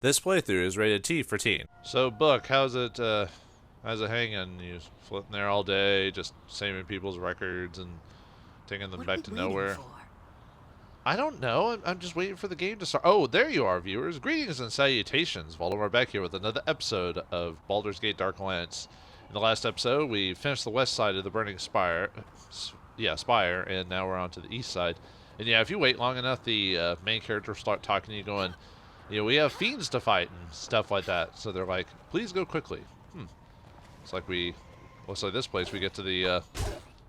This playthrough is rated T for teen. So, Book, how's it hanging? You floating there all day, just saving people's records and taking them back to nowhere? I don't know. I'm just waiting for the game to start. Oh, there you are, viewers. Greetings and salutations. Vauldemare back here with another episode of Baldur's Gate Dark Alliance. In the last episode, we finished the west side of the burning spire, and now we're on to the east side. And yeah, if you wait long enough, the main character will start talking to you, going, you know, we have fiends to fight and stuff like that. So they're like, please go quickly. It's like looks like this place we get to the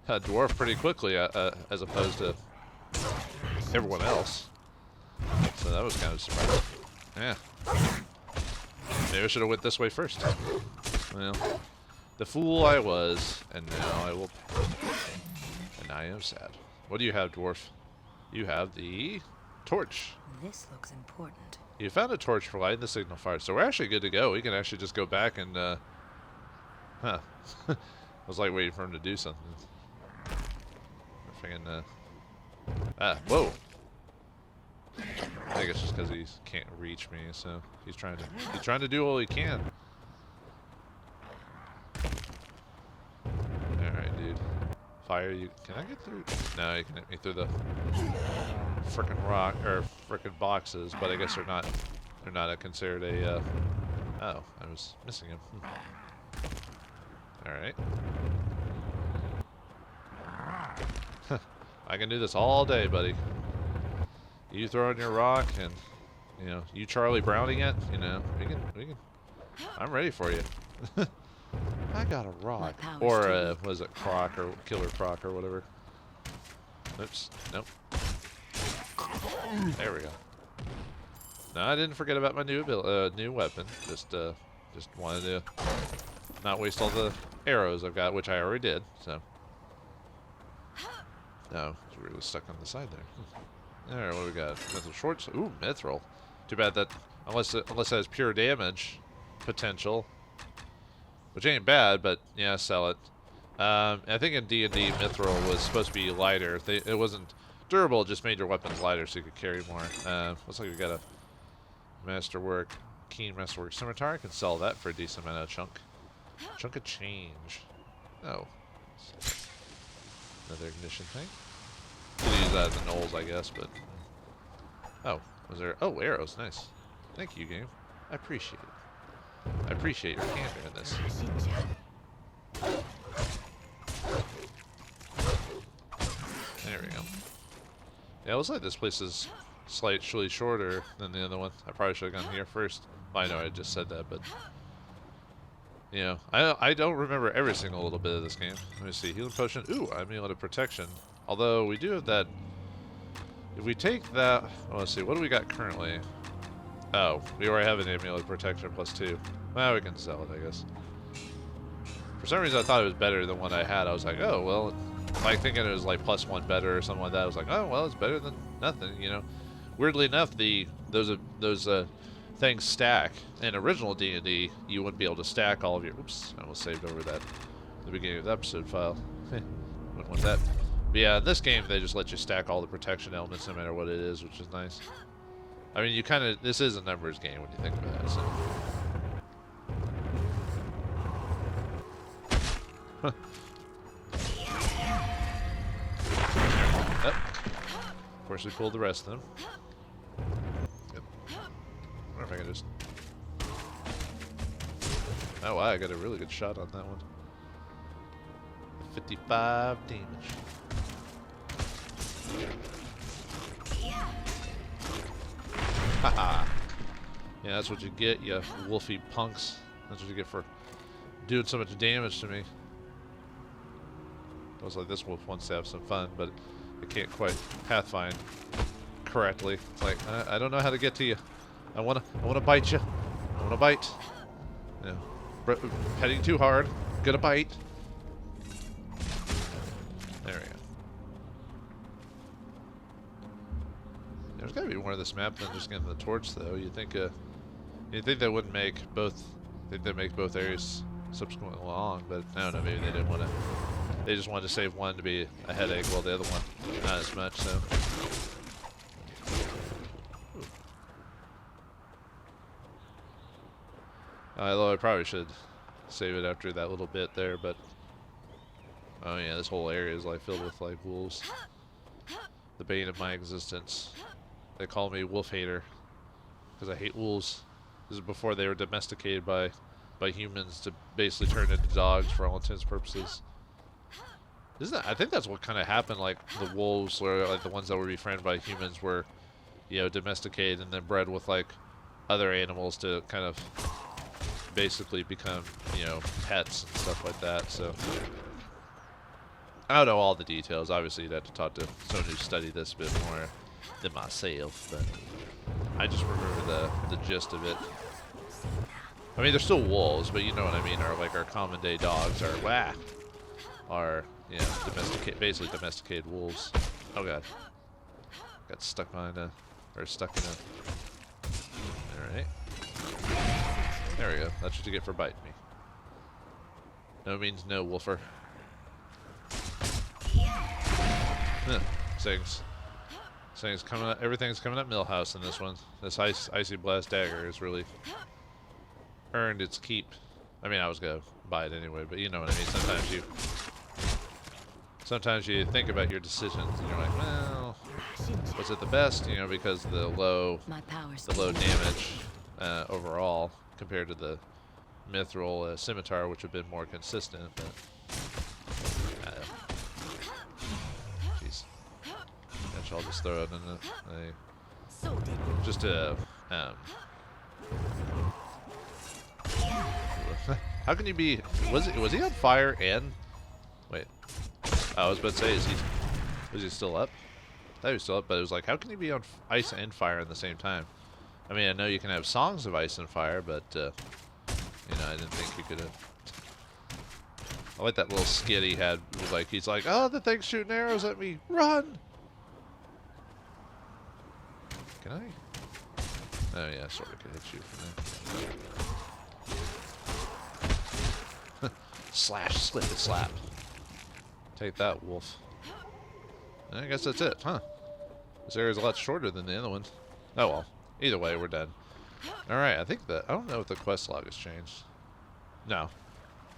dwarf pretty quickly, as opposed to everyone else. So that was kind of surprising. Yeah. Maybe I should have went this way first. Well, the fool I was, and now I will. And I am sad. What do you have, dwarf? You have the torch. This looks important. You found a torch for lighting the signal fire, so we're actually good to go. We can actually just go back and, I was like waiting for him to do something. Freaking, whoa. I think it's just because he can't reach me, so he's trying to do all he can. Alright, dude. Fire, can I get through? No, you can hit me through the frickin' rock, or frickin' boxes, but I guess they're not considered a, oh, I was missing him. Alright. I can do this all day, buddy. You throw in your rock, and, you know, you Charlie Browning it, you know, we can, I'm ready for you. I got a rock. Or, was it Croc, or Killer Croc, or whatever. Oops, nope. There we go. No, I didn't forget about my new weapon. Just wanted to not waste all the arrows I've got, which I already did, so. No, it's really stuck on the side there. Alright, what do we got? Mithril shorts. Ooh, mithril. Too bad that, unless it has pure damage potential, which ain't bad, but yeah, sell it. I think in D&D, mithril was supposed to be lighter. It wasn't durable, it just made your weapons lighter so you could carry more. Looks like we got a keen masterwork scimitar. I can sell that for a decent amount of chunk of change. Oh. Another ignition thing. Could use that as a Knowles, I guess, but. Oh, was there? Oh, arrows, nice. Thank you, game. I appreciate it. I appreciate your candor in this. There we go. Yeah, it looks like this place is slightly shorter than the other one. I probably should have gone here first. Well, I know I just said that, but you know, I don't remember every single little bit of this game. Let me see. Healing potion. Ooh, amulet of protection. Although we do have that. If we take that, well, let's see. What do we got currently? Oh, we already have an amulet of protection +2. Well, we can sell it, I guess. For some reason, I thought it was better than what I had. I was like, oh, well, like thinking it was like +1 better or something like that. I was like, oh, well, it's better than nothing, you know. Weirdly enough, those things stack. In original D&D, you wouldn't be able to stack all of your. Oops, I almost saved over that at the beginning of the episode file. Wouldn't want that. But yeah, in this game, they just let you stack all the protection elements no matter what it is, which is nice. I mean, this is a numbers game when you think about it, so. Huh. Yep. Of course, we pulled the rest of them. Yep. I wonder if I can just. Oh, wow, I got a really good shot on that one. 55 damage. Haha. Yeah, that's what you get, you wolfy punks. That's what you get for doing so much damage to me. Looks like this wolf wants to have some fun, but it can't quite pathfind correctly. It's like, I don't know how to get to you. I wanna bite you. I wanna bite. Yeah. Petting too hard. Gonna bite. There we go. There's gotta be more of this map than just getting the torch, though. You'd think that wouldn't make both. Think they make both areas subsequently long, but I don't know. Maybe they didn't want to. They just wanted to save one to be a headache, while the other one not as much. So. Ooh. Although I probably should save it after that little bit there, but oh yeah, this whole area is like filled with like wolves. The bane of my existence. They call me wolf hater because I hate wolves. This is before they were domesticated by humans to basically turn into dogs for all intents and purposes. Isn't that? I think that's what kind of happened. Like the wolves, were like the ones that were befriended by humans, were, you know, domesticated and then bred with like other animals to kind of basically become, you know, pets and stuff like that. So I don't know all the details. Obviously, you'd have to talk to someone who studied this a bit more than myself, but I just remember the gist of it. I mean, they're still wolves, but you know what I mean. Are like our common day dogs are you know, basically domesticated wolves. Oh god, got stuck behind stuck in a. All right, there we go. That's what you get for biting me. No means no, wolfer. Things coming up. Everything's coming up Millhouse in this one. This icy blast dagger has really earned its keep. I mean, I was gonna buy it anyway, but you know what I mean. Sometimes you think about your decisions and you're like, well, was it the best? You know, because the low damage overall compared to the mithril scimitar, which have been more consistent. But jeez, I'll just throw it in just to how can you be? Was he on fire and wait? I was about to say, was he still up? I thought he was still up, but it was like, how can you be on ice and fire at the same time? I mean, I know you can have songs of ice and fire, but you know, I didn't think you could have. I like that little skit he had. He's like, oh, the thing's shooting arrows at me, run! Can I? Oh yeah, sort of could hit you from there. Slash, slip, and slap. Take that, wolf. I guess that's it, huh? This area's a lot shorter than the other one. Oh well. Either way, we're done. Alright, I think I don't know if the quest log has changed. No.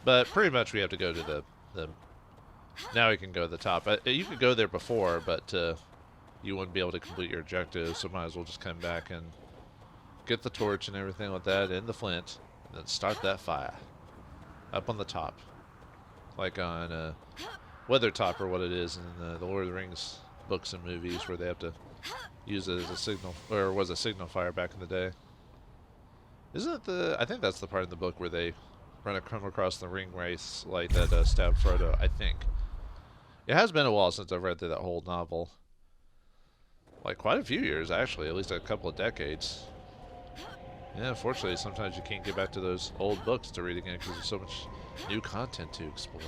But pretty much we have to go to the now we can go to the top. You could go there before, but you wouldn't be able to complete your objectives, so might as well just come back and get the torch and everything like that, and the flint, and then start that fire. Up on the top. Like on Weathertop, or what it is in the Lord of the Rings books and movies, where they have to use it as a signal, or was a signal fire back in the day. Isn't it I think that's the part of the book where they come across the ring wraiths like that stabbed Frodo, I think. It has been a while since I've read through that whole novel. Like quite a few years, actually, at least a couple of decades. Yeah, unfortunately, sometimes you can't get back to those old books to read again because there's so much new content to explore.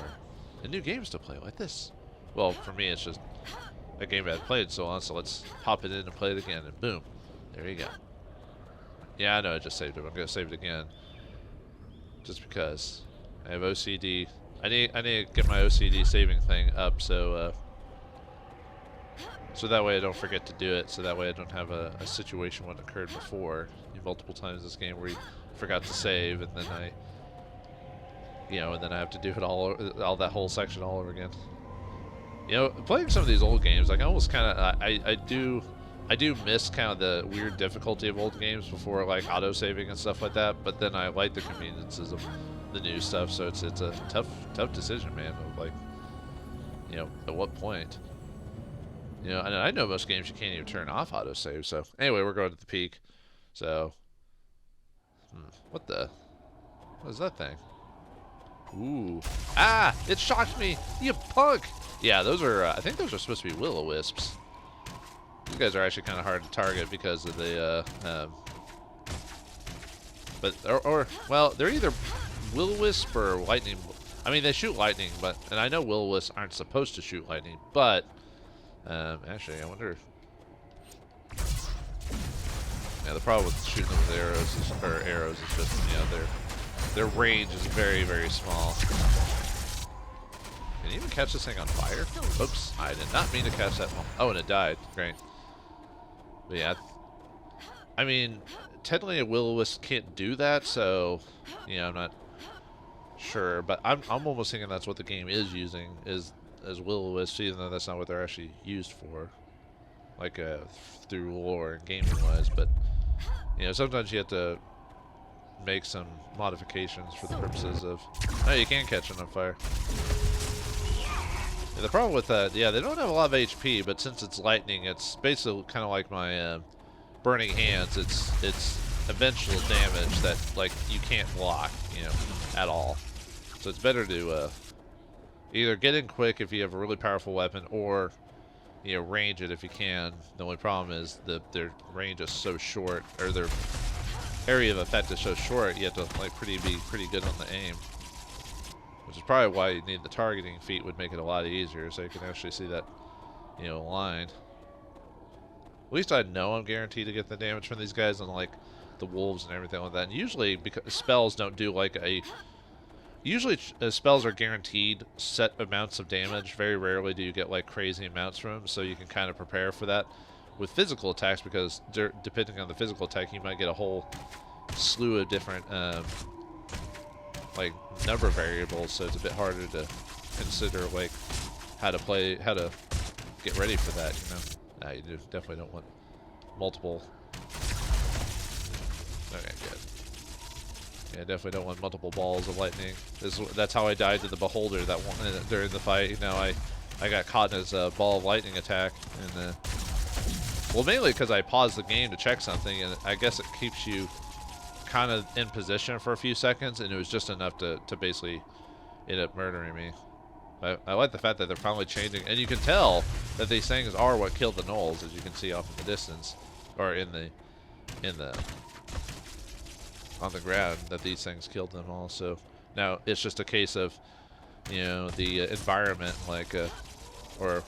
And new games to play like this. Well, for me, it's just a game I had played so long, so let's pop it in and play it again, and boom. There you go. Yeah, I know I just saved it. I'm going to save it again. Just because I have OCD. I need to get my OCD saving thing up, so that way I don't forget to do it, so that way I don't have a situation what occurred before multiple times in this game where you forgot to save, and then and then I have to do it all that whole section all over again. You know, playing some of these old games, like I almost kind of, I do miss kind of the weird difficulty of old games before like auto-saving and stuff like that, but then I like the conveniences of the new stuff, so it's a tough decision, man, of like, you know, at what point. You know, and I know most games you can't even turn off autosave, so anyway, we're going to the peak. So, what is that thing? Ooh. Ah! It shocked me! You punk! Yeah, those are, I think those are supposed to be will-o-wisps. These guys are actually kind of hard to target because of the, well, they're either will-o-wisp or lightning. I mean, they shoot lightning, and I know will-o-wisps aren't supposed to shoot lightning, but, actually, I wonder. Yeah, the problem with shooting them with arrows is just, you know, their range is very, very small. Can you even catch this thing on fire? Oops, I did not mean to catch that. Oh, and it died. Great. But yeah, I mean, technically a will-o-wisp can't do that, so yeah, I'm not sure. But I'm almost thinking that's what the game is using is as will-o-wisps, even though that's not what they're actually used for, like through lore and gaming wise. But you know, sometimes you have to make some modifications for the purposes of. Oh, you can catch it on fire. Yeah, the problem with that, yeah, they don't have a lot of HP, but since it's lightning, it's basically kind of like my burning hands. It's eventual damage that like you can't block, you know, at all. So it's better to either get in quick if you have a really powerful weapon, or you know, range it if you can. The only problem is their range is so short, or their area of effect is so short. You have to like be pretty good on the aim, which is probably why you need the targeting feat. Would make it a lot easier, so you can actually see that, you know, line. At least I know I'm guaranteed to get the damage from these guys, unlike the wolves and everything like that. And usually, because spells don't do like a. Usually, spells are guaranteed set amounts of damage. Very rarely do you get like crazy amounts from them, so you can kind of prepare for that with physical attacks, because depending on the physical attack, you might get a whole slew of different like number variables. So it's a bit harder to consider like how to get ready for that. You know. Nah, you definitely don't want multiple. Okay, good. Yeah, definitely don't want multiple balls of lightning. That's how I died to the Beholder that one during the fight. You know, I got caught in his ball of lightning attack, and well, mainly because I paused the game to check something, and I guess it keeps you kind of in position for a few seconds, and it was just enough to basically end up murdering me. I like the fact that they're finally changing, and you can tell that these things are what killed the gnolls, as you can see off in the distance, or in the on the ground, that these things killed them all. So now it's just a case of, you know, the environment, like or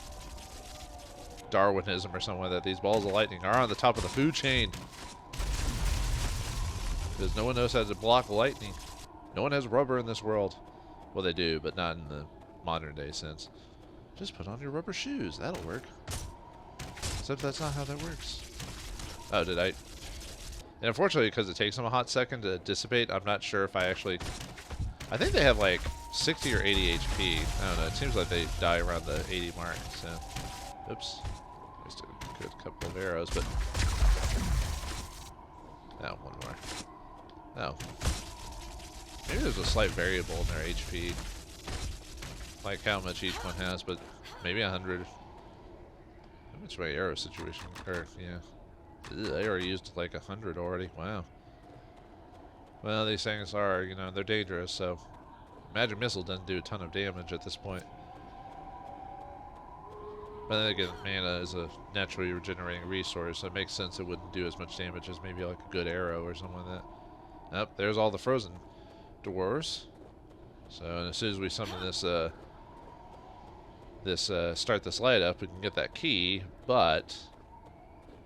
Darwinism or something like that. These balls of lightning are on the top of the food chain, because no one knows how to block lightning. No one has rubber in this world. Well, they do, but not in the modern day sense. Just put on your rubber shoes. That'll work. Except that's not how that works. Oh, did I? And unfortunately, because it takes them a hot second to dissipate, I'm not sure if I actually. I think they have like 60 or 80 HP. I don't know. It seems like they die around the 80 mark. So, oops. Just a good couple of arrows, but. Oh, one more. Oh. Maybe there's a slight variable in their HP. Like how much each one has, but maybe 100. How much my arrow situation? Or, yeah. Ugh, I already used like 100 already. Wow. Well, these things are, you know, they're dangerous, so. Magic Missile doesn't do a ton of damage at this point. But then again, mana is a naturally regenerating resource, so it makes sense it wouldn't do as much damage as maybe like a good arrow or something like that. Oh, there's all the frozen dwarves. So as soon as we summon this, start this light up, we can get that key. But,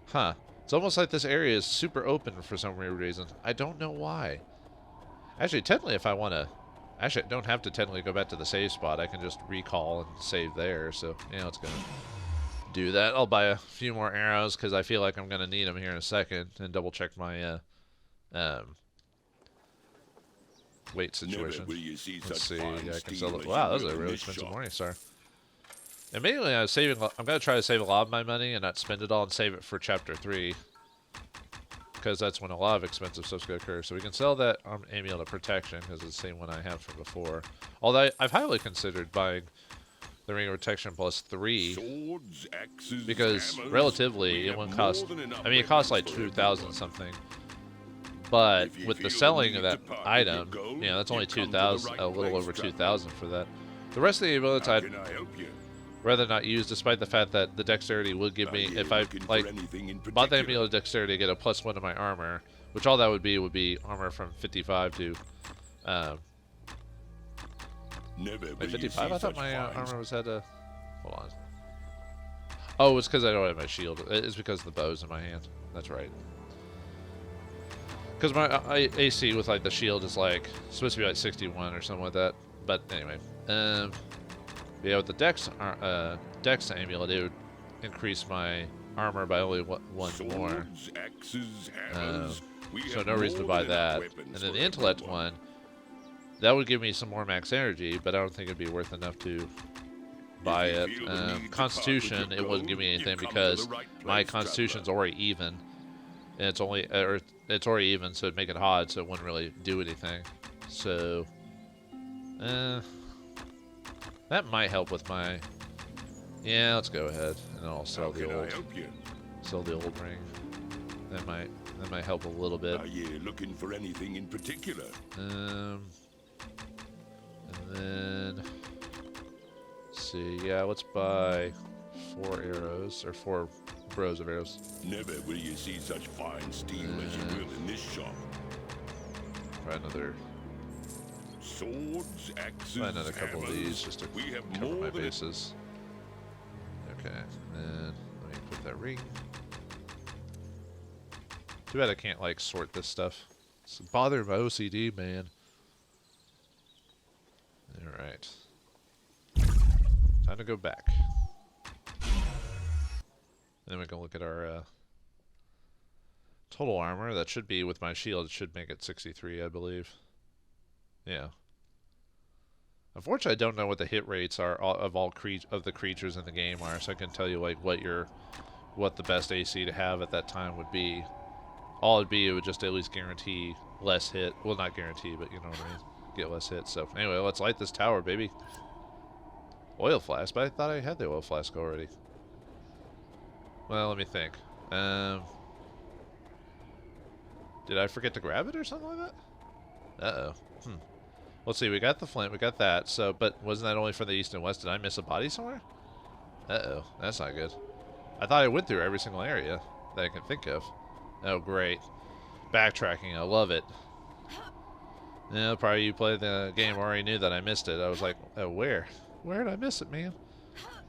huh? It's almost like this area is super open for some weird reason. I don't know why. Actually, technically, if I want to, actually, I don't have to technically go back to the save spot. I can just recall and save there. So, yeah, let's go do that. I'll buy a few more arrows because I feel like I'm gonna need them here in a second, and double check my weight situation. Let's see. I can sell it. Wow, that was a really expensive Morningstar. And mainly, I was saving. I'm gonna try to save a lot of my money and not spend it all, and save it for Chapter 3, because that's when a lot of expensive stuff's gonna occur. So we can sell that Amulet of Protection because it's the same one I have from before. Although I've highly considered buying the Ring of Protection plus 3, because relatively it wouldn't cost. I mean, it costs like 2,000 something. But with the selling of that item, you know, that's only 2,000, a little over 2,000 for that. The rest of the amulets I'd rather not use, despite the fact that the dexterity would give me, if I like bought the amulet of dexterity to get a +1 to my armor, which all that would be armor from 55 to like 55. I thought my armor was at a. Hold on. Oh, it's because I don't have my shield. It's because the bow's in my hand. That's right. Because my AC with like the shield is like supposed to be like 61 or something like that. But anyway, yeah, with the Dex amulet, it would increase my armor by only one more. So no reason to buy that. And then the intellect one, that would give me some more max energy, but I don't think it'd be worth enough to buy it. Constitution, it wouldn't give me anything because my constitution's already even, and it's already even, so it'd make it hard, so it wouldn't really do anything. So, that might help with my. Yeah, let's go ahead, and then I'll sell the old ring. That might help a little bit. Are you looking for anything in particular? And then let's see. Yeah, let's buy 4 arrows or 4 rows of arrows. Never will you see such fine steel as you will in this shop. Try another. Swords, axes, Try another couple hammers. of these just to cover my bases. Okay, and let me put that ring. Too bad I can't like sort this stuff. It's bothering my OCD, man. All right, time to go back. Then we can look at our total armor. That should be with my shield. It should make it 63, I believe. Yeah. Unfortunately, I don't know what the hit rates are of all of the creatures in the game are, so I can tell you like what the best AC to have at that time would be. All it'd be, it would just at least guarantee less hit. Well, not guarantee, but you know what I mean. Get less hit. So anyway, let's light this tower, baby. Oil flask, but I thought I had the oil flask already. Well, let me think. Did I forget to grab it or something like that? Uh-oh. Let's see, we got the flint, we got that, so, but wasn't that only for the east and west? Did I miss a body somewhere? Uh-oh, that's not good. I thought I went through every single area that I can think of. Oh, great. Backtracking, I love it. Yeah, probably you played the game already knew that I missed it. I was like, oh, where? Where did I miss it, man?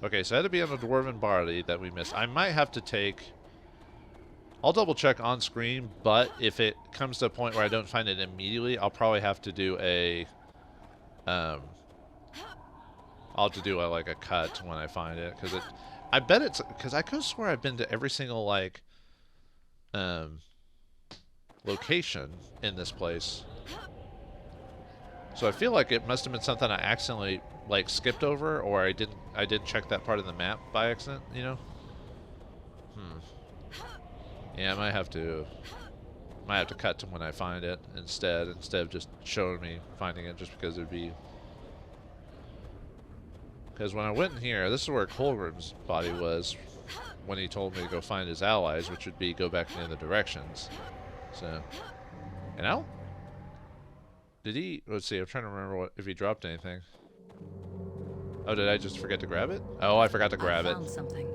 Okay, so it had to be on the dwarven body that we missed. I might have to take... I'll double check on screen, but if it comes to a point where I don't find it immediately, I'll probably have to do a... I'll have to do like a cut when I find it, because it... I bet it's... Because I could swear I've been to every single, like... location in this place. So I feel like it must have been something I accidentally like skipped over, or I didn't check that part of the map by accident, you know? Yeah, I might have to cut to when I find it instead of just showing me finding it, just because it would be. Because when I went in here, this is where Colgrim's body was when he told me to go find his allies, which would be go back in the directions. So, and now, did he? Let's see. I'm trying to remember if he dropped anything. Oh, did I just forget to grab it? Oh, I forgot to grab it. Found something.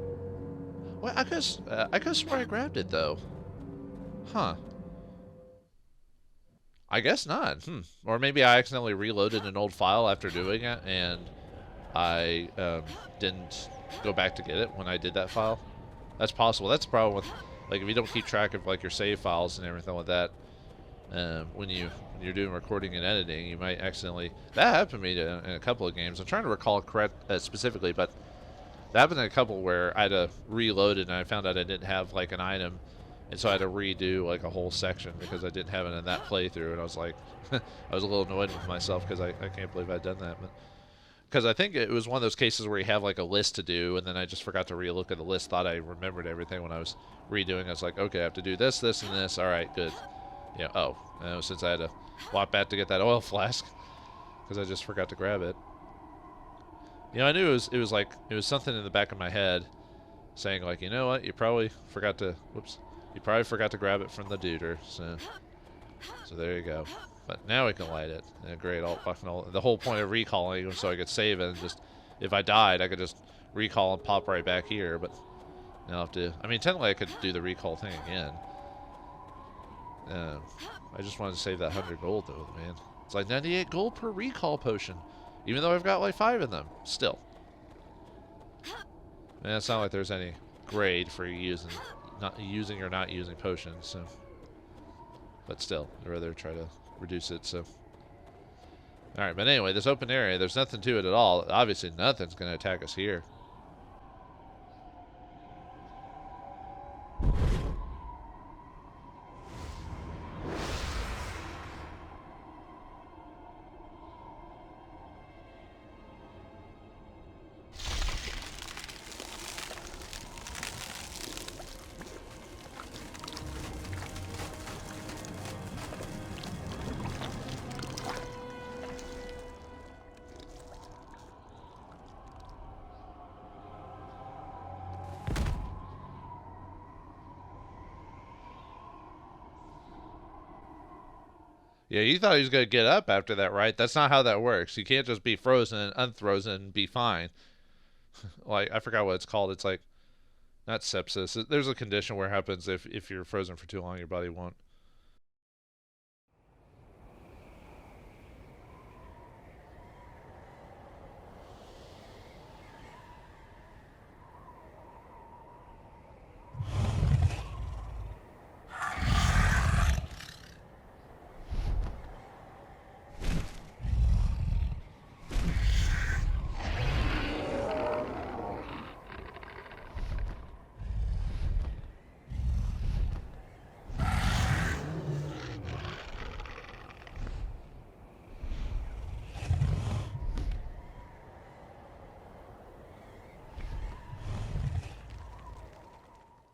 Well, I could swear I grabbed it though. Huh. I guess not. Or maybe I accidentally reloaded an old file after doing it, and I didn't go back to get it when I did that file. That's possible. That's the problem with, like, if you don't keep track of like your save files and everything like that. When you're doing recording and editing, you might accidentally. That happened to me in a couple of games. I'm trying to recall specifically, but that happened in a couple where I had to reload it, and I found out I didn't have like an item, and so I had to redo like a whole section because I didn't have it in that playthrough, and I was like, I was a little annoyed with myself because I can't believe I'd done that, but because I think it was one of those cases where you have like a list to do, and then I just forgot to relook at the list, thought I remembered everything when I was redoing. I was like, okay, I have to do this, this, and this. All right, good. Yeah. Oh, since I had to walk back to get that oil flask because I just forgot to grab it. You know, I knew it was something in the back of my head saying like, you know what, you probably forgot to grab it from the duder. So there you go. But now we can light it. Great. The whole point of recalling was so I could save it, and just if I died, I could just recall and pop right back here. But now I have to. I mean, technically, I could do the recall thing again. I just wanted to save that 100 gold though, man. It's like 98 gold per recall potion, even though I've got like 5 of them. Still, man, it's not like there's any grade for not using potions. So, but still, I'd rather try to reduce it. So, all right. But anyway, this open area, there's nothing to it at all. Obviously, nothing's going to attack us here. Yeah, you thought he was gonna get up after that, right? That's not how that works. You can't just be frozen and unfrozen and be fine. Like, I forgot what it's called. It's like, not sepsis. There's a condition where it happens if you're frozen for too long, your body won't.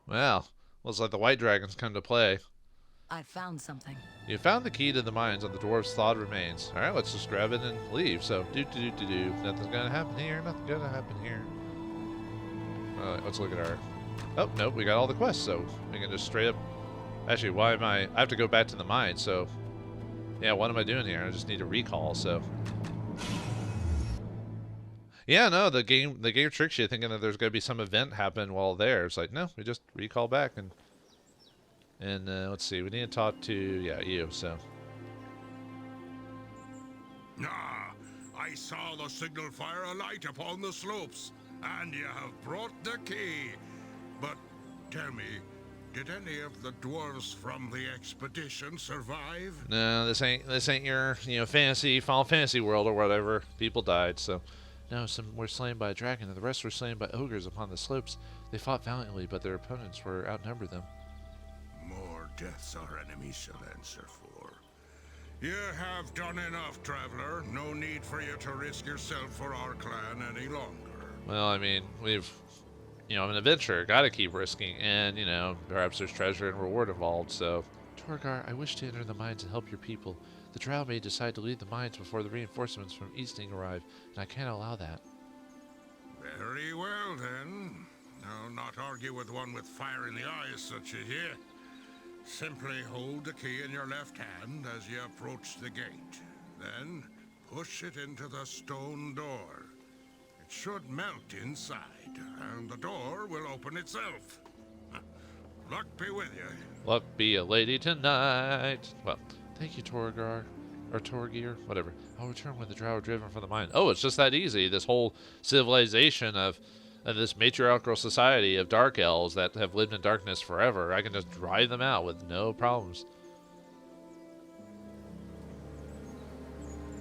Well, looks like the white dragons come to play. I found something. You found the key to the mines on the dwarf's thawed remains. Alright, let's just grab it and leave. So, do. Nothing's gonna happen here. Nothing's gonna happen here. Alright, let's look at our... Oh, nope, we got all the quests, so we can just straight up... Actually, why am I have to go back to the mine, so... Yeah, what am I doing here? I just need a recall, so... Yeah, no, the game tricks you thinking that there's going to be some event happen while there. It's like, no, we just recall back and let's see, we need to talk to, yeah, you, so. Ah, I saw the signal fire alight upon the slopes, and you have brought the key. But tell me, did any of the dwarves from the expedition survive? No, this ain't your, fantasy, Final Fantasy world or whatever. People died, so. No, some were slain by a dragon, and the rest were slain by ogres upon the slopes. They fought valiantly, but their opponents were outnumbered them. More deaths our enemies shall answer for. You have done enough, traveler. No need for you to risk yourself for our clan any longer. Well, I mean, I'm an adventurer, gotta keep risking, and, perhaps there's treasure and reward involved, so. Torgar, I wish to enter the mines and help your people. The drow may decide to leave the mines before the reinforcements from Easting arrive, and I can't allow that. Very well, then. I'll not argue with one with fire in the eyes such as you. Simply hold the key in your left hand as you approach the gate. Then push it into the stone door. It should melt inside, and the door will open itself. Luck be with you. Luck be a lady tonight. Well, thank you, Torgar. Or Torgir, whatever. I'll return when the drow are driven from the mine. Oh, it's just that easy. This whole civilization of this matriarchal society of dark elves that have lived in darkness forever. I can just drive them out with no problems.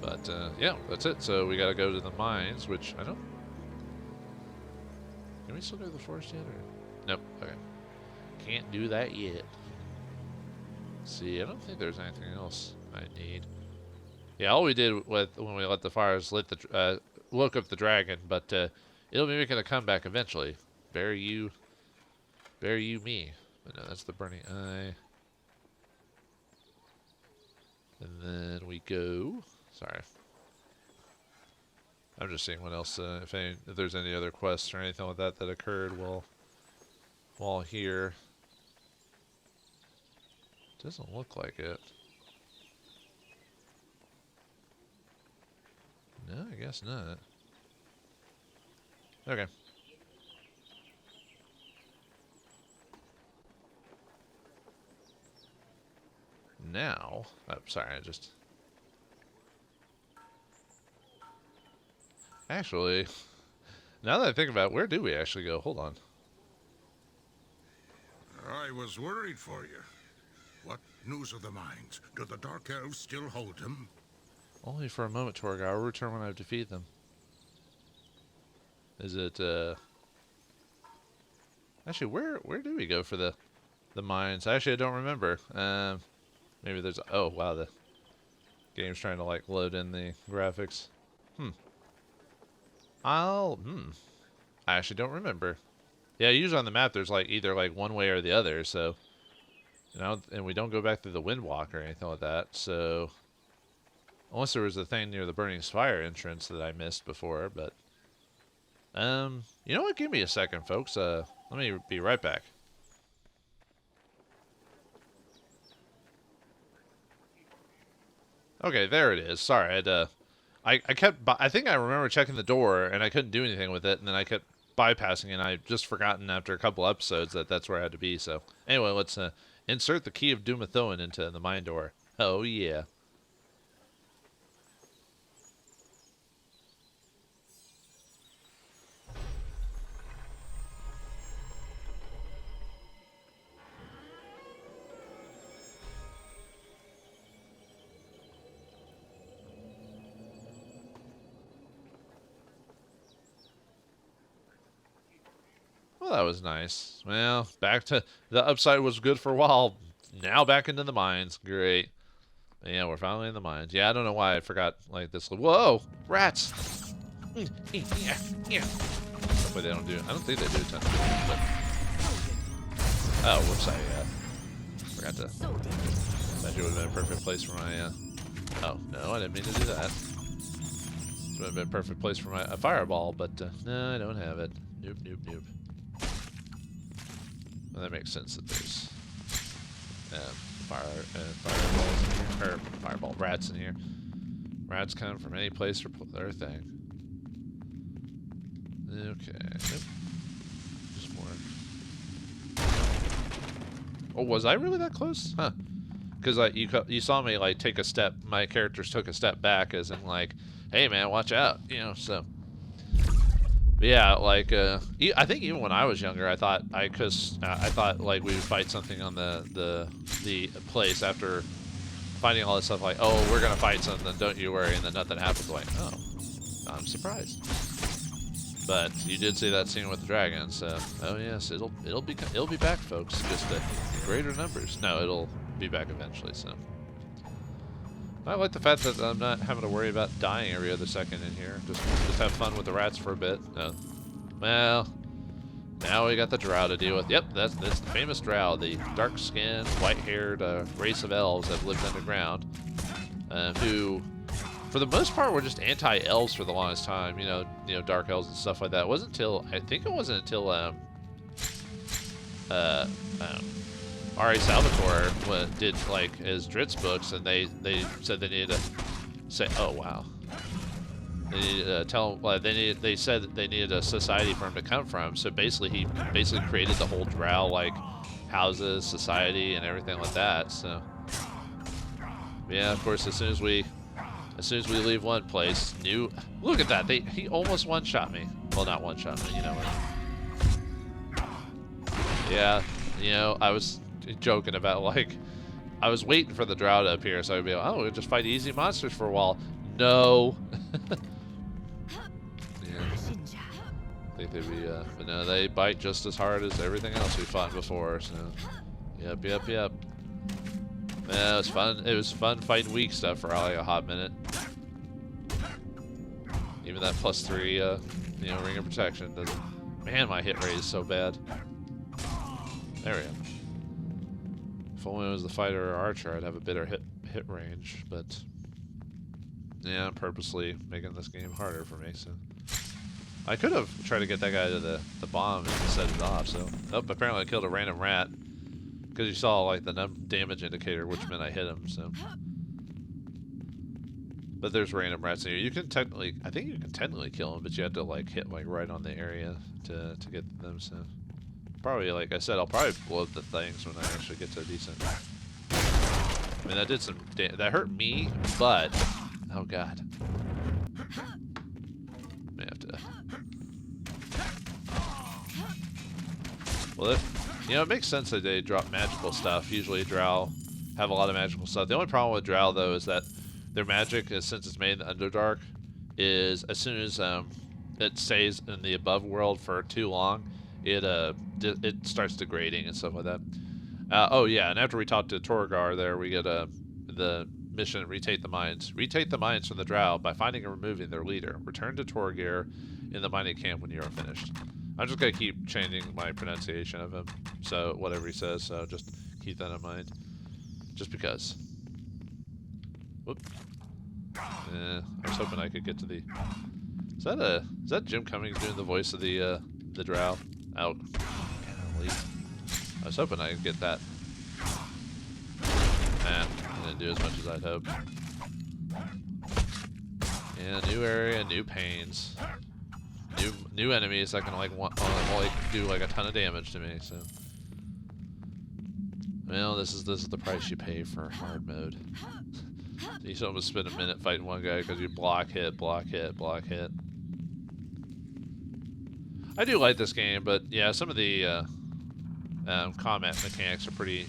But, yeah, that's it. So we gotta go to the mines, which I don't... Can we still go to the forest yet, or...? Nope, okay. Can't do that yet. See, I don't think there's anything else I need. Yeah, all we did when we let the fires woke up the dragon, but it'll be making a comeback eventually. Bury you me. But no, that's the burning eye. And then we go. Sorry, I'm just seeing what else, if there's any other quests or anything like that occurred while here. Doesn't look like it. No, I guess not. Okay. Now, oh, sorry, actually, now that I think about it, where do we actually go? Hold on. I was worried for you. What news of the mines? Do the Dark Elves still hold them? Only for a moment, Torgar. I'll return when I've defeated them. Is it, Actually, where do we go for the mines? Actually, I don't remember. Maybe there's... Oh, wow, the game's trying to, like, load in the graphics. I actually don't remember. Yeah, usually on the map, there's, like, either, like, one way or the other, so... and we don't go back through the Windwalk or anything like that, so... Unless there was a thing near the Burning Spire entrance that I missed before, but... You know what? Give me a second, folks. Let me be right back. Okay, there it is. Sorry, I kept. I think I remember checking the door, and I couldn't do anything with it, and then I kept bypassing it, and I just forgotten after a couple episodes that that's where I had to be. So anyway, let's insert the key of Dumathoin into the mine door. Oh yeah. Well, that was nice. Well, back to the upside was good for a while. Now back into the mines. Great. Yeah, we're finally in the mines. Yeah, I don't know why I forgot like this. Whoa, rats! Yeah. Hopefully they don't do. I don't think they do a ton of damage, but oh, whoops! I forgot to. That would have been a perfect place for my. Oh no, I didn't mean to do that. This would have been a perfect place for my fireball, but no, I don't have it. Nope. Well, that makes sense that there's fireballs in here, or fireball rats in here. Rats come from any place for their thing. Okay. Yep. Just more. Oh, was I really that close? Huh. Because like you saw me like take a step. My characters took a step back, as in like, hey man, watch out, you know. So. Yeah, like I think even when I was younger, I thought I thought like we would fight something on the place after finding all this stuff. Like, oh, we're gonna fight something, don't you worry, and then nothing happens. Like, oh, I'm surprised. But you did see that scene with the dragon, so oh yes, it'll be back, folks. Just greater numbers. No, it'll be back eventually. So I like the fact that I'm not having to worry about dying every other second in here. Just have fun with the rats for a bit. Well, now we got the drow to deal with. Yep, that's the famous drow, the dark-skinned, white-haired race of elves that lived underground, who, for the most part, were just anti-elves for the longest time. You know, dark elves and stuff like that. It wasn't until I think it wasn't until R.A. Salvatore did like his Dritz books, and they said they needed to say, oh wow, they needed to tell him, they said that they needed a society for him to come from. So basically, he created the whole drow like houses, society, and everything like that. So yeah, of course, as soon as we leave one place, look at that, he almost one-shot me. Well, not one-shot me, you know what? Yeah, I was joking about like I was waiting for the drow to appear so I'd be like, oh, we'll just fight easy monsters for a while. No. Yeah. I think they'd be but no, they bite just as hard as everything else we fought before, so yep. Yeah, it was fun. It was fun fighting weak stuff for like a hot minute. Even that +3 ring of protection doesn't. Man, my hit rate is so bad. There we go. If only it was the fighter or archer, I'd have a better hit range, but yeah, I'm purposely making this game harder for me, so I could have tried to get that guy to the bomb and set it off, so nope, apparently I killed a random rat because you saw like the damage indicator, which meant I hit him, so. But there's random rats in here. You can technically, I think you can technically kill them, but you have to like hit like right on the area to get them, so. Probably, like I said, I'll probably blow up the things when I actually get to a decent. I mean, that did some that hurt me, but oh god, may have to. Well, it makes sense that they drop magical stuff. Usually, drow have a lot of magical stuff. The only problem with drow though is that their magic, since it's made in the Underdark, is as soon as it stays in the above world for too long, it starts degrading and stuff like that. Oh yeah, and after we talk to Torgar there, we get the mission, retake the mines. Retake the mines from the drow by finding and removing their leader. Return to Torgir in the mining camp when you are finished. I'm just going to keep changing my pronunciation of him, so whatever he says, so just keep that in mind. Just because. Whoop. I was hoping I could get to the... Is that Jim Cummings doing the voice of the drow? Out. I was hoping I could get that. Didn't do as much as I'd hoped. Yeah, new area, new pains. New enemies that can like do like a ton of damage to me, so. Well, this is the price you pay for hard mode. You should almost spend a minute fighting one guy because you block hit, block hit, block hit. I do like this game, but yeah, some of the combat mechanics are pretty,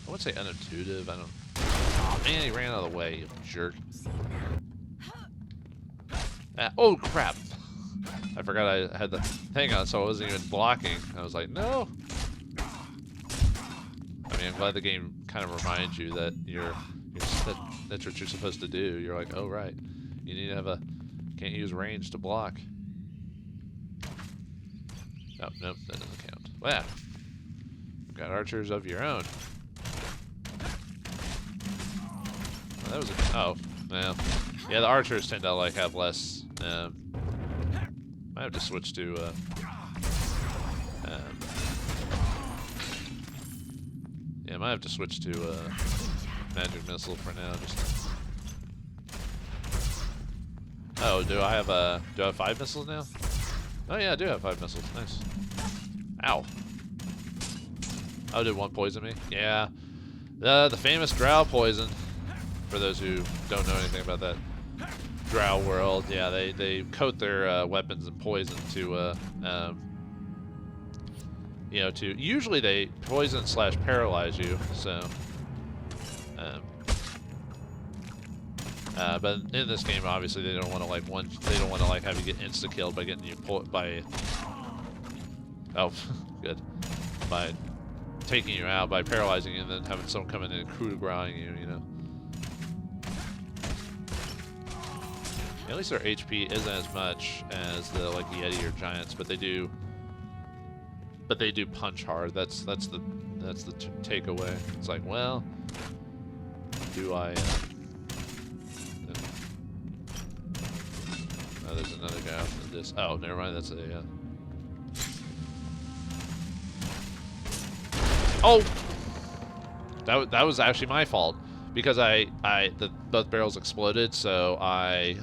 I wouldn't say unintuitive. I don't. Oh man, he ran out of the way, you jerk. Oh crap! I forgot I had the thing on, so I wasn't even blocking. I was like, no. I mean, I'm glad the game kind of reminds you that that's what you're supposed to do. You're like, oh right, you need to have can't use range to block. Oh nope, that doesn't count. Wow, got archers of your own. Oh, that was oh well, yeah. The archers tend to like have less. I have to switch to yeah, I might have to switch to magic missile for now. Just oh, do I have 5 missiles now? Oh yeah, I do have 5 missiles. Nice. Ow. Oh, did one poison me? Yeah, the famous drow poison. For those who don't know anything about that drow world, yeah, they coat their weapons in poison to you know, to usually they poison / paralyze you. So, but in this game, obviously, they don't want to like have you get insta killed by getting you by oh good by taking you out by paralyzing you and then having someone come in and coup de grace you, you know. At least their HP isn't as much as the like the Yeti or Giants, but they do punch hard. That's the takeaway. It's like, well, do I? Oh, there's another guy after this. Oh, never mind. That's a. Oh, that was actually my fault. Because both barrels exploded, so I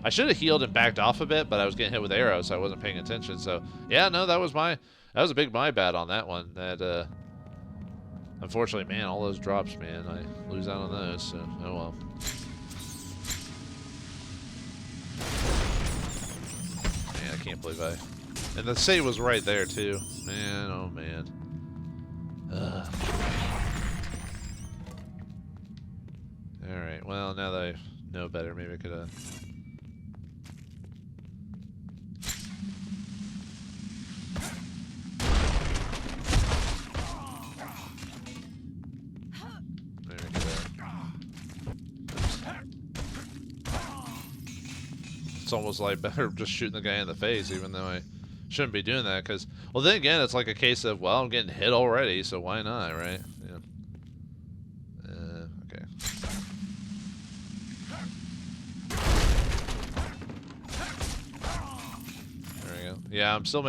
should have healed and backed off a bit, but I was getting hit with arrows, so I wasn't paying attention. So yeah, no, that was a big my bad on that one. That unfortunately, man, all those drops, man, I lose out on those. So oh well. Man, I can't believe and the save was right there too. Man, oh man. Ugh. Alright, well, now that I know better, maybe I could, it's almost like better just shooting the guy in the face, even though I shouldn't be doing that, because, well, then again, it's like a case of, well, I'm getting hit already, so why not, right? Yeah. Okay. Yeah, I'm still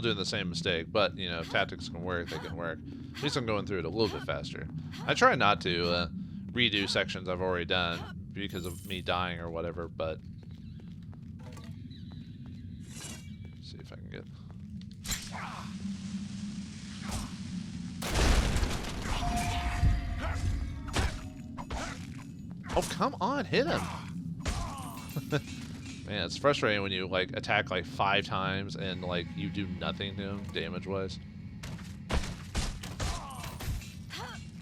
doing the same mistake, but you know, if tactics can work, they can work. At least I'm going through it a little bit faster. I try not to redo sections I've already done because of me dying or whatever, but let's see if I can get. Oh, come on, hit him. Man, it's frustrating when you like attack like 5 times and like you do nothing to him damage-wise.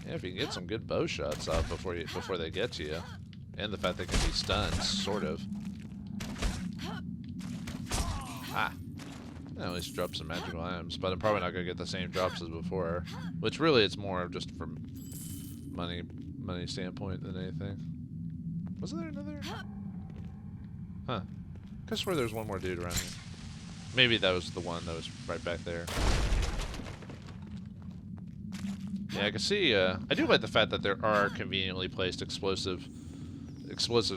Yeah, if you can get some good bow shots up before they get to you, and the fact they can be stunned, sort of. Ah, at least drop some magical items, but I'm probably not gonna get the same drops as before. Which really, it's more of just from money standpoint than anything. Wasn't there another? Huh. I swear there's one more dude around here. Maybe that was the one that was right back there. Yeah, I can see, I do like the fact that there are conveniently placed explosives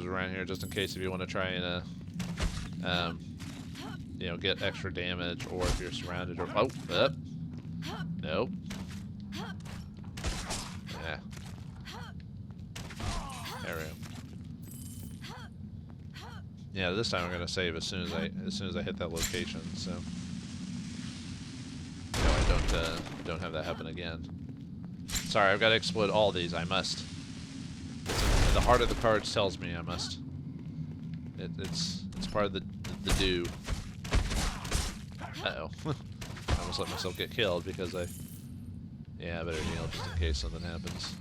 around here, just in case if you want to try and, you know, get extra damage, or if you're surrounded, or, oh, up. Nope. Yeah. There we go. Yeah, this time I'm gonna save as soon as I hit that location. So I don't have that happen again. Sorry, I've got to explode all these. I must. The heart of the cards tells me I must. It's part of the do. Uh oh. I almost let myself get killed because I better heal just in case something happens.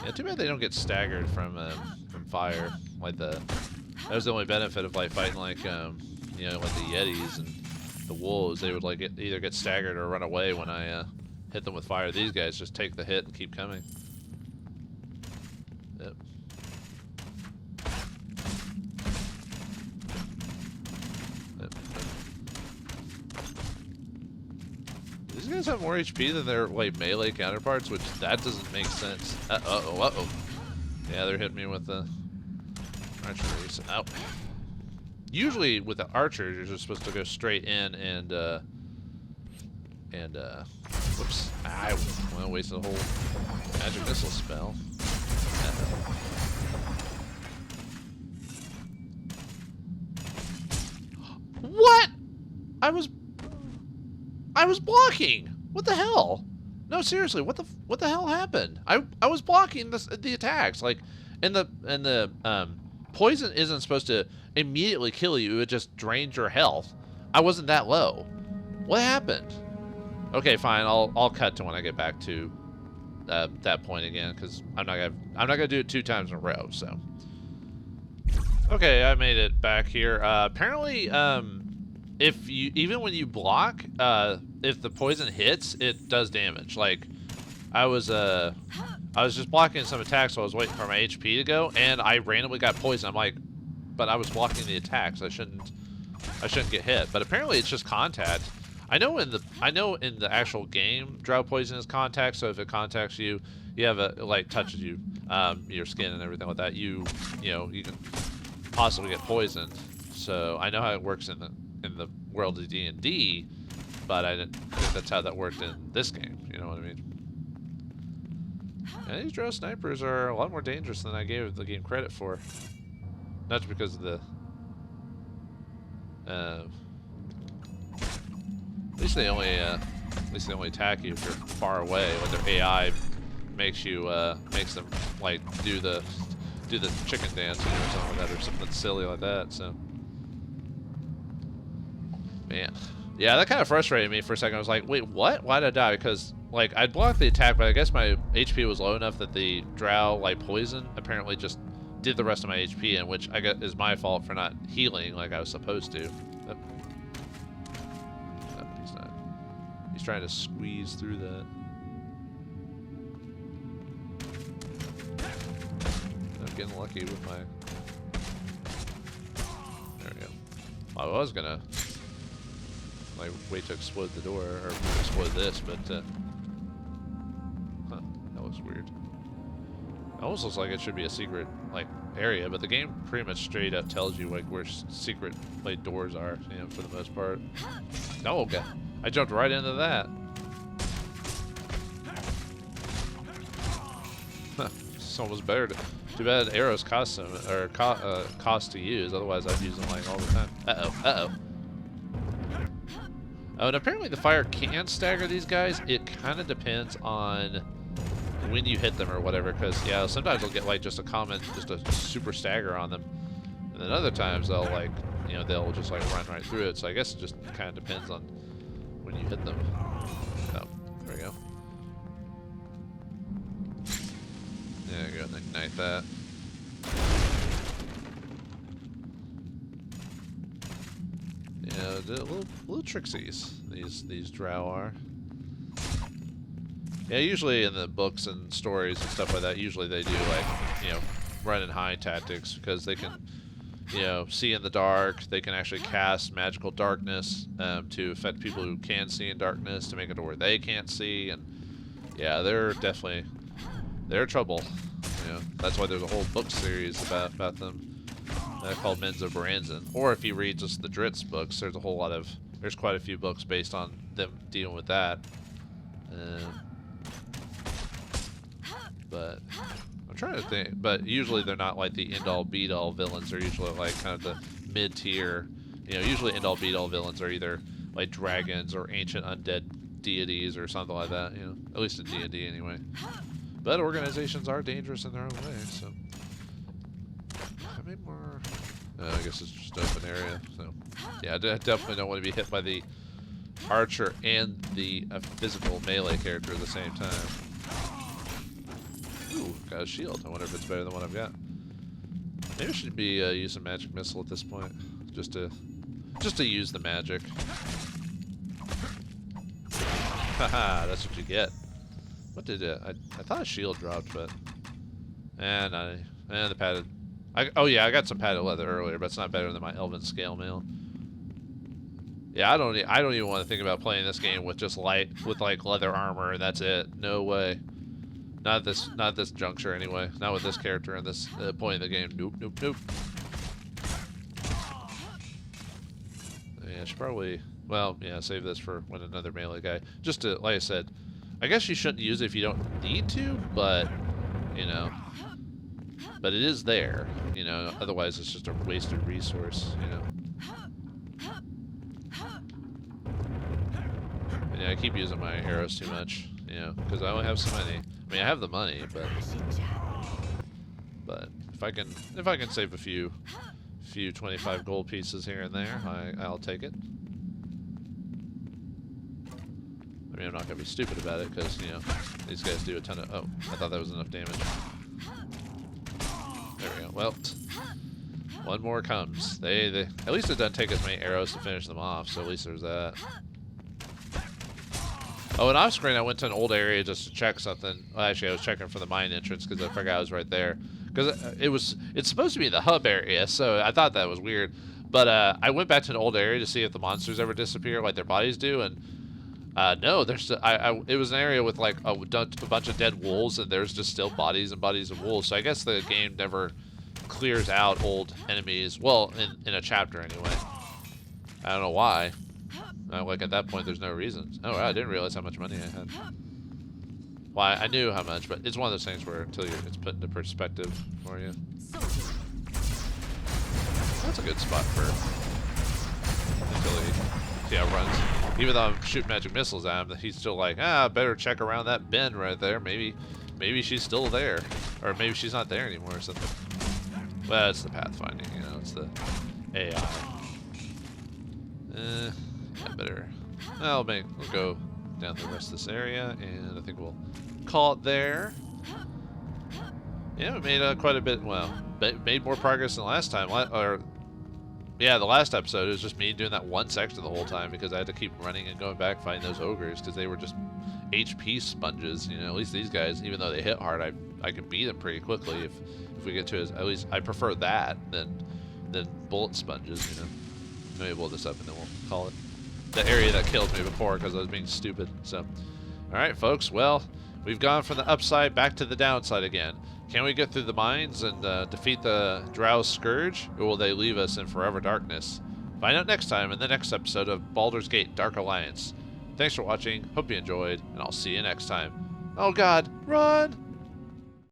Yeah, too bad they don't get staggered from fire. Like that was the only benefit of like fighting like you know, like the Yetis and the wolves. They would like either get staggered or run away when I hit them with fire. These guys just take the hit and keep coming. Yep. These guys have more HP than their like melee counterparts, which that doesn't make sense. Uh-oh. Yeah, they're hitting me with the archery. Ow. Usually with the archers, you're just supposed to go straight in and whoops. I wasted a whole magic missile spell. What? I was blocking. What the hell? No, seriously, what the hell happened? I was blocking the attacks. Like, and the poison isn't supposed to immediately kill you. It just drains your health. I wasn't that low. What happened? Okay, fine. I'll cut to when I get back to that point again, because I'm not gonna do it 2 times in a row. So, okay, I made it back here. Apparently, even when you block, if the poison hits, it does damage. Like, I was just blocking some attacks, so I was waiting for my HP to go, and I randomly got poisoned. I'm like, but I was blocking the attacks. I shouldn't get hit. But apparently, it's just contact. I know in the actual game, drought poison is contact. So if it contacts you, you have touches you, your skin and everything like that. You can possibly get poisoned. So I know how it works in the world of D&D, but I didn't think that's how that worked in this game. You know what I mean? And these drow snipers are a lot more dangerous than I gave the game credit for. Not because of the at least they only attack you if you're far away. When their AI makes them like do the chicken dance or something like that, or something silly like that. So, man, yeah, that kind of frustrated me for a second. I was like, wait, what? Why did I die? Because like I'd blocked the attack, but I guess my HP was low enough that the drow like poison apparently just did the rest of my HP, and which I guess is my fault for not healing like I was supposed to. But, no, he's not. He's trying to squeeze through that. I'm getting lucky with my. There we go. I was gonna like wait to explode the door or explode this, but that was weird. It almost looks like it should be a secret like area, but the game pretty much straight up tells you like where secret like doors are, you know, for the most part. Oh, okay. I jumped right into that. It's almost better to. Too bad arrows cost them or cost to use. Otherwise, I'd use them like all the time. Uh oh. Oh, and apparently the fire can stagger these guys. It kind of depends on when you hit them or whatever, because yeah, sometimes they'll get like just a super stagger on them, and then other times they'll like, you know, they'll just like run right through it. So I guess it just kind of depends on when you hit them. Oh, there we go. Yeah, go ahead and ignite that. Yeah, they're little trixies. These drow are. Yeah, usually in the books and stories and stuff like that, usually they do like, you know, run and hide tactics, because they can, you know, see in the dark. They can actually cast magical darkness to affect people who can see in darkness, to make it to where they can't see. And yeah, they're trouble. You know, that's why there's a whole book series about them called Menzo Baranzan. Or if you read just the Dritz books, there's quite a few books based on them dealing with that. But I'm trying to think. But usually they're not like the end-all beat-all villains. They're usually like kind of the mid-tier. You know, usually end-all beat-all villains are either like dragons or ancient undead deities or something like that. You know, at least in D&D anyway. But organizations are dangerous in their own way. So how many more? I guess it's just open area. So yeah, I definitely don't want to be hit by the archer and the physical melee character at the same time. Ooh, got a shield. I wonder if it's better than what I've got. Maybe I should be using magic missile at this point, just to use the magic. Haha, that's what you get. What did it? I thought a shield dropped, but and the padded. Oh yeah, I got some padded leather earlier, but it's not better than my elven scale mail. Yeah, I don't even want to think about playing this game with just like leather armor and that's it. No way. Not at this juncture anyway. Not with this character and this point in the game. Nope, nope, nope. Yeah, I should probably, well, yeah, save this for when another melee guy. Just to, like I said, I guess you shouldn't use it if you don't need to, but you know, but it is there. You know, otherwise it's just a wasted resource. You know. And yeah, I keep using my arrows too much. You know, because I only have so many. I mean, I have the money, but if I can save a few 25 gold pieces here and there, I'll take it. I mean, I'm not gonna be stupid about it because you know these guys do a ton of. Oh, I thought that was enough damage. There we go. Well, one more comes. They at least it doesn't take as many arrows to finish them off, so at least there's that. Oh, and off screen, I went to an old area just to check something. Well, actually, I was checking for the mine entrance because I forgot I was right there. Because it's supposed to be the hub area, so I thought that was weird. But I went back to an old area to see if the monsters ever disappear like their bodies do, and no, there's still, it was an area with like a bunch of dead wolves, and there's just still bodies and bodies of wolves. So I guess the game never clears out old enemies. Well, in a chapter anyway. I don't know why. Like at that point, there's no reason. Oh, I didn't realize how much money I had. Well, I knew how much, but it's one of those things where until it's put into perspective for you. That's a good spot for until he see how it runs. Even though I'm shooting magic missiles at him, he's still like, better check around that bend right there. Maybe she's still there, or maybe she's not there anymore or something. Well, it's the pathfinding, you know, it's the AI. Yeah, better. We'll go down the rest of this area, and I think we'll call it there. Yeah, we made quite a bit. Well, made more progress than last time. Yeah, the last episode it was just me doing that one section the whole time because I had to keep running and going back fighting those ogres because they were just HP sponges. You know, at least these guys, even though they hit hard, I can beat them pretty quickly if we get to it. At least I prefer that than bullet sponges. You know, maybe we'll this up and then we'll call it the area that killed me before because I was being stupid. So, all right, folks. Well, we've gone from the upside back to the downside again. Can we get through the mines and defeat the Drow's Scourge, or will they leave us in forever darkness? Find out next time in the next episode of Baldur's Gate Dark Alliance. Thanks for watching, hope you enjoyed, and I'll see you next time. Oh god, run!